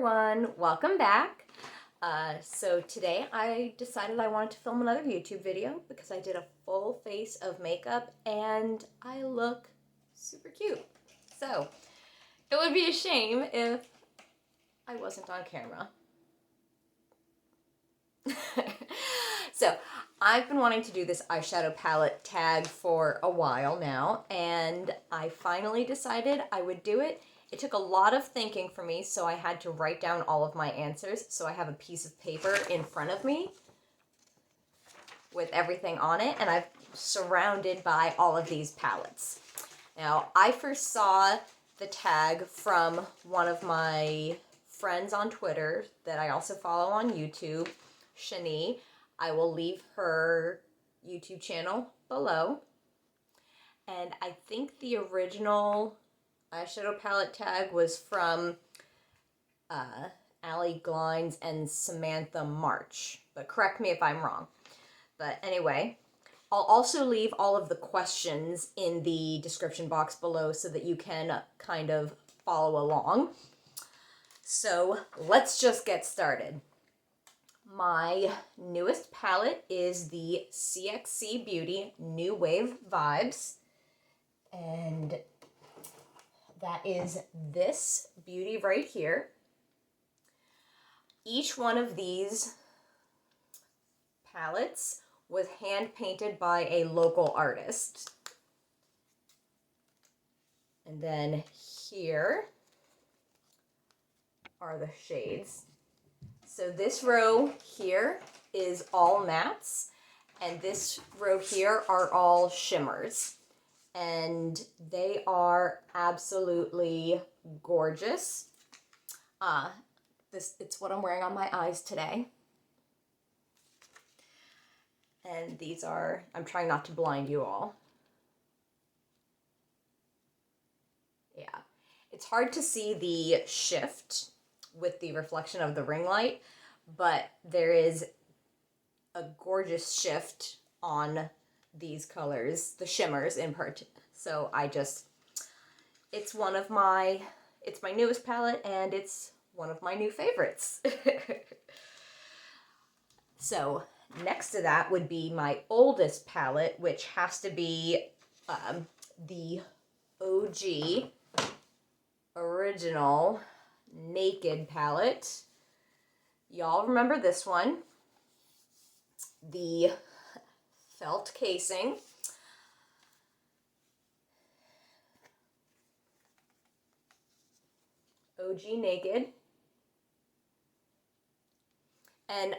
everyone, welcome back. So today I decided I wanted to film another YouTube video because I did a full face of makeup and I look super cute. So it would be a shame if I wasn't on camera. So I've been wanting to do this eyeshadow palette tag for a while now, and I finally decided I would do it. It took a lot of thinking for me, so I had to write down all of my answers. So I have a piece of paper in front of me with everything on it, and I'm surrounded by all of these palettes. Now, I first saw the tag from one of my friends on Twitter that I also follow on YouTube, Shani. I will leave her YouTube channel below. And I think the original eyeshadow palette tag was from Allie Glines and Samantha March. But correct me if I'm wrong. But anyway, I'll also leave all of the questions in the description box below so that you can kind of follow along. So let's just get started. My newest palette is the CXC Beauty New Wave Vibes, and that is this beauty right here. Each one of these palettes was hand painted by a local artist. And then here are the shades. So this row here is all mattes, and this row here are all shimmers. And they are absolutely gorgeous. It's what I'm wearing on my eyes today. And these are, I'm trying not to blind you all. Yeah, it's hard to see the shift with the reflection of the ring light, but there is a gorgeous shift on these colors, the shimmers in part. So it's my newest palette, and it's one of my new favorites. So next to that would be my oldest palette, which has to be the OG original Naked palette. Y'all remember this one? The felt casing. OG Naked. And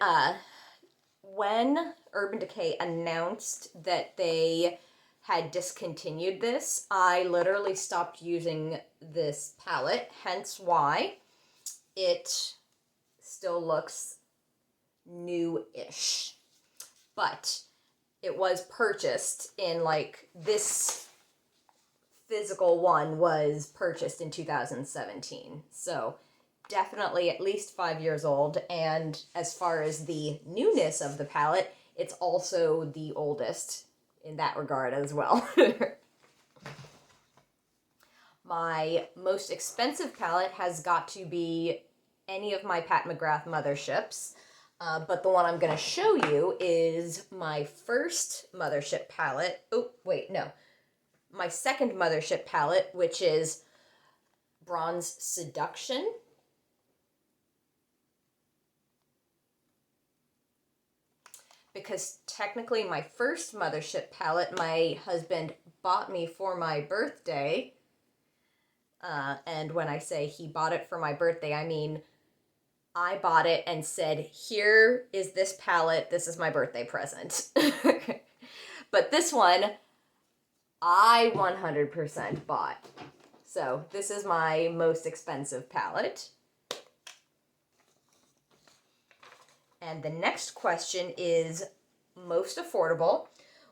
when Urban Decay announced that they had discontinued this, I literally stopped using this palette, hence why it still looks new-ish. But it was purchased in, like, this physical one was purchased in 2017. So definitely at least 5 years old. And as far as the newness of the palette, it's also the oldest in that regard as well. My most expensive palette has got to be any of my Pat McGrath motherships. But the one I'm going to show you is my first mothership palette. Oh, wait, no. My second mothership palette, which is Bronze Seduction. Because technically my first mothership palette, my husband bought me for my birthday. And when I say he bought it for my birthday, I mean I bought it and said, here is this palette, this is my birthday present. But this one, I 100% bought. So this is my most expensive palette. And the next question is most affordable,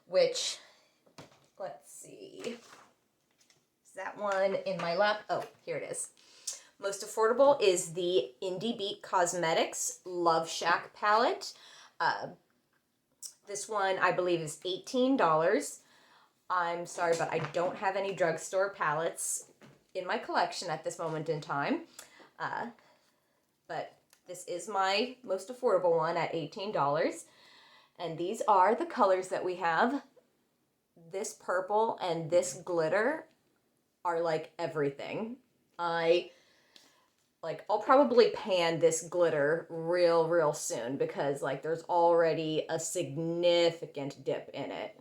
which, let's see, is that one in my lap? Oh, here it is. Most affordable is the Indie Beat Cosmetics Love Shack palette. This one, I believe, is $18. I'm sorry, but I don't have any drugstore palettes in my collection at this moment in time. but this is my most affordable one at $18. And these are the colors that we have. This purple and this glitter are like everything. I'll probably pan this glitter real soon because like there's already a significant dip in it.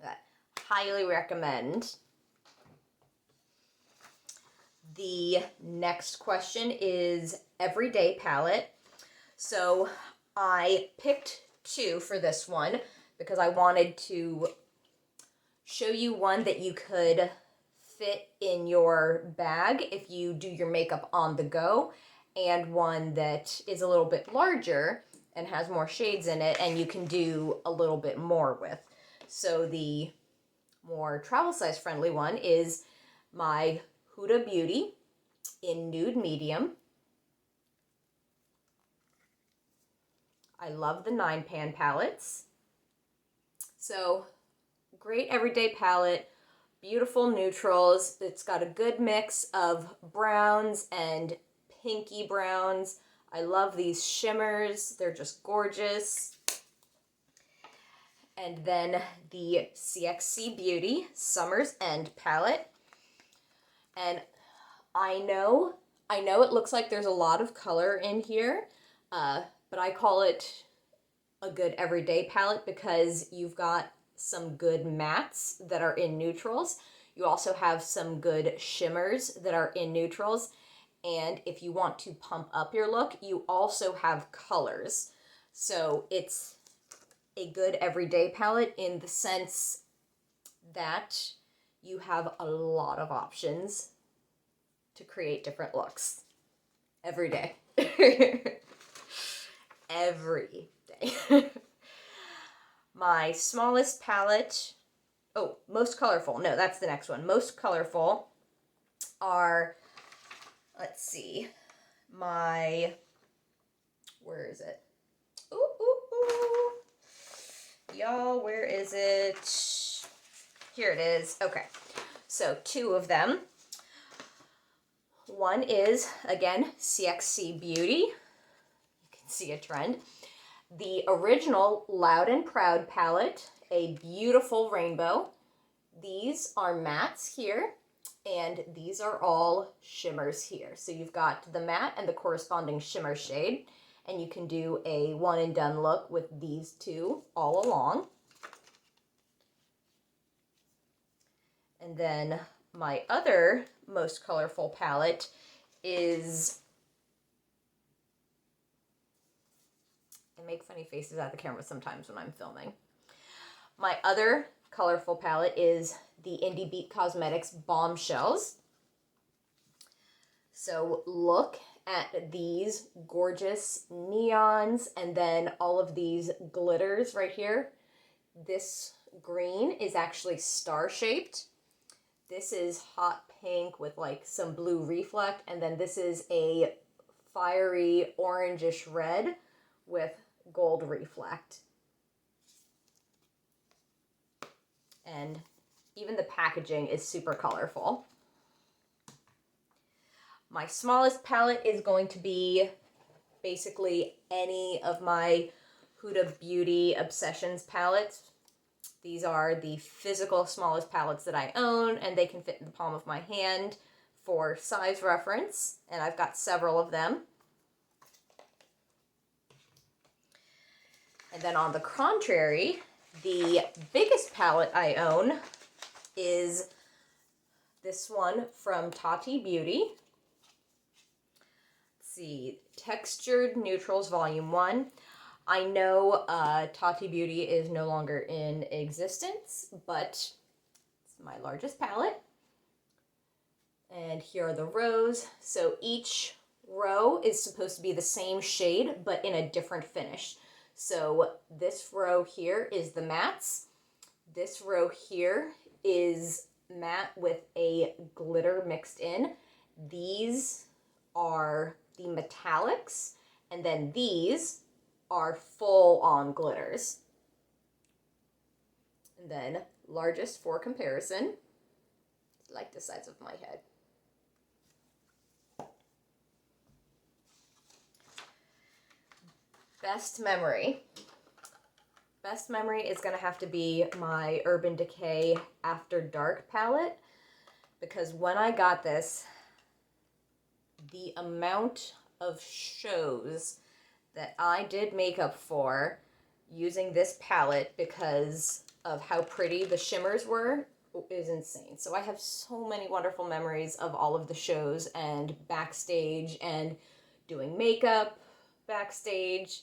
I highly recommend. The next question is everyday palette. So I picked two for this one because I wanted to show you one that you could fit in your bag if you do your makeup on the go, and one that is a little bit larger and has more shades in it and you can do a little bit more with. So the more travel size friendly one is my Huda Beauty in Nude Medium. I love the 9-pan palettes. So great everyday palette. Beautiful neutrals. It's got a good mix of browns and pinky browns. I love these shimmers. They're just gorgeous. And then the CXC Beauty Summer's End palette. And I know it looks like there's a lot of color in here, but I call it a good everyday palette because you've got some good mattes that are in neutrals. You also have some good shimmers that are in neutrals. And if you want to pump up your look, you also have colors. So it's a good everyday palette in the sense that you have a lot of options to create different looks every day. Every day. My smallest palette, most colorful. No, that's the next one. Most colorful are, let's see, where is it? Y'all, where is it? Here it is. Okay, so two of them. One is, again, CXC Beauty. You can see a trend. The original Loud and Proud palette, a beautiful rainbow. These are mattes here, and these are all shimmers here. So you've got the matte and the corresponding shimmer shade, and you can do a one and done look with these two all along. And then my other most colorful palette is, I make funny faces at the camera sometimes when I'm filming. My other colorful palette is the Indie Beat Cosmetics Bombshells. So look at these gorgeous neons and then all of these glitters right here. This green is actually star-shaped. This is hot pink with like some blue reflect, and then this is a fiery orangish red with gold reflect. And even the packaging is super colorful. My smallest palette is going to be basically any of my Huda Beauty Obsessions palettes. These are the physical smallest palettes that I own, and they can fit in the palm of my hand for size reference, and I've got several of them. And then on the contrary, the biggest palette I own is this one from Tati Beauty. Let's see, Textured Neutrals Volume 1. I know Tati Beauty is no longer in existence, but it's my largest palette. And here are the rows. So each row is supposed to be the same shade, but in a different finish. So this row here is the mattes. This row here is matte with a glitter mixed in. These are the metallics, and then these are full-on glitters. And then largest for comparison, like the size of my head. Best memory. Best memory is going to have to be my Urban Decay After Dark palette, because when I got this, the amount of shows that I did makeup for using this palette because of how pretty the shimmers were is insane. So I have so many wonderful memories of all of the shows and backstage and doing makeup backstage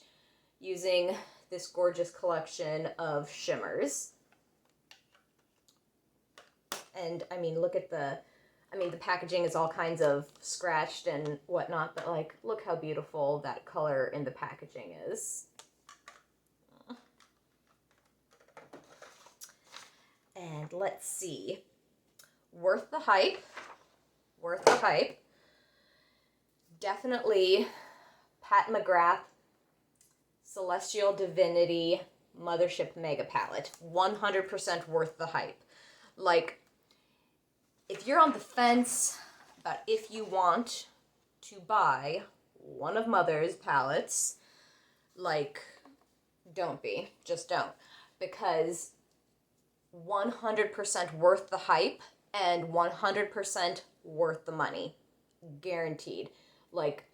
using this gorgeous collection of shimmers. And I mean, look at the packaging is all kinds of scratched and whatnot, but like, look how beautiful that color in the packaging is. And let's see. Worth the hype. Worth the hype. Definitely Pat McGrath Celestial Divinity Mothership Mega Palette. 100% worth the hype. Like, if you're on the fence about if you want to buy one of Mother's palettes, like, don't be. Just don't. Because 100% worth the hype and 100% worth the money. Guaranteed. Like,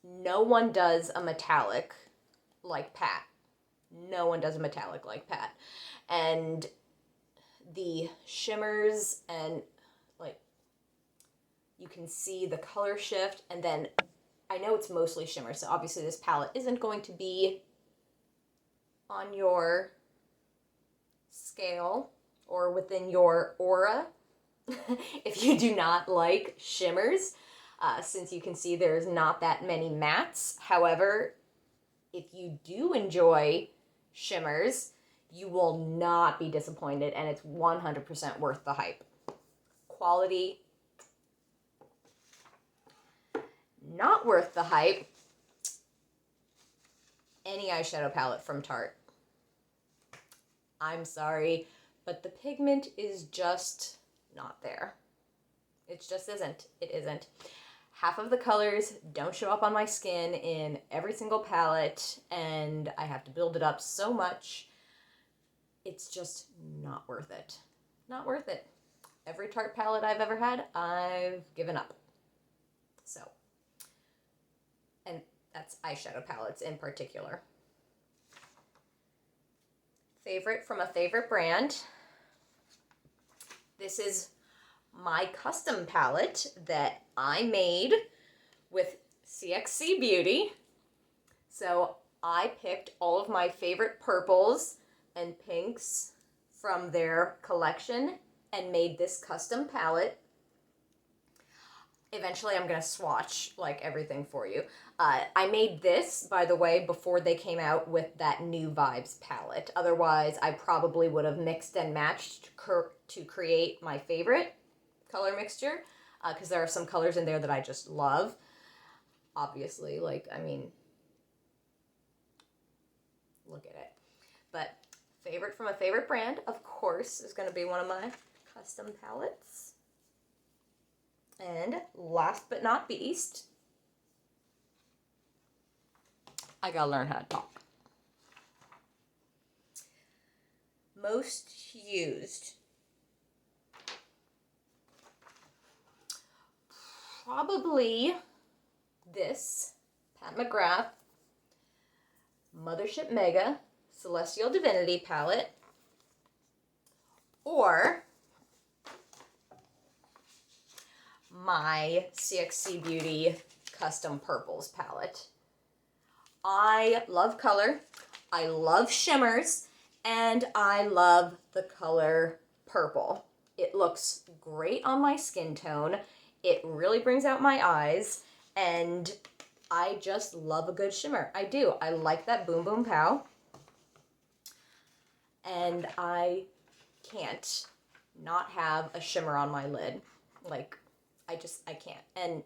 no one does a metallic like Pat. No one does a metallic like Pat. And the shimmers and like, you can see the color shift, and then I know it's mostly shimmer, so obviously this palette isn't going to be on your scale or within your aura if you do not like shimmers, since you can see there's not that many mattes. However, if you do enjoy shimmers, you will not be disappointed, and it's 100% worth the hype. Quality, not worth the hype. Any eyeshadow palette from Tarte. I'm sorry, but the pigment is just not there. It just isn't. It isn't. Half of the colors don't show up on my skin in every single palette, and I have to build it up so much. It's just not worth it. Not worth it. Every Tarte palette I've ever had, I've given up. So, and that's eyeshadow palettes in particular. Favorite from a favorite brand. This is my custom palette that I made with CXC Beauty. So I picked all of my favorite purples and pinks from their collection and made this custom palette. Eventually I'm going to swatch like everything for you. I made this, by the way, before they came out with that New Vibes palette. Otherwise, I probably would have mixed and matched to create my favorite color mixture, because there are some colors in there that I just love. Obviously, like, I mean, look at it. But favorite from a favorite brand, of course, is going to be one of my custom palettes. And last but not least, I gotta learn how to talk. Most used. Probably this Pat McGrath Mothership Mega Celestial Divinity palette, or my CXC Beauty Custom Purples palette. I love color, I love shimmers, and I love the color purple. It looks great on my skin tone. It really brings out my eyes, and I just love a good shimmer. I do. I like that Boom Boom Pow, and I can't not have a shimmer on my lid. Like, I can't. And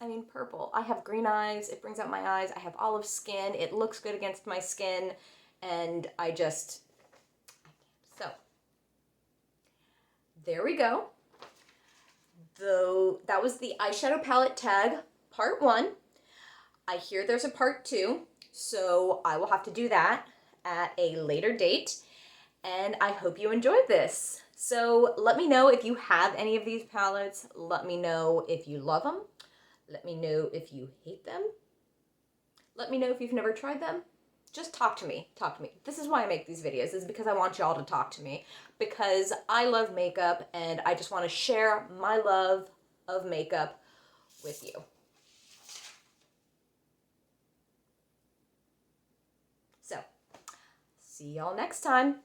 I mean, purple. I have green eyes. It brings out my eyes. I have olive skin. It looks good against my skin. And I can't. So, there we go. Though that was the eyeshadow palette tag, part 1. I hear there's a part 2. So I will have to do that at a later date, and I hope you enjoyed this. So let me know if you have any of these palettes. Let me know if you love them. Let me know if you hate them. Let me know if you've never tried them. Just talk to me. Talk to me. This is why I make these videos, is because I want y'all to talk to me. Because I love makeup and I just want to share my love of makeup with you. So, see y'all next time.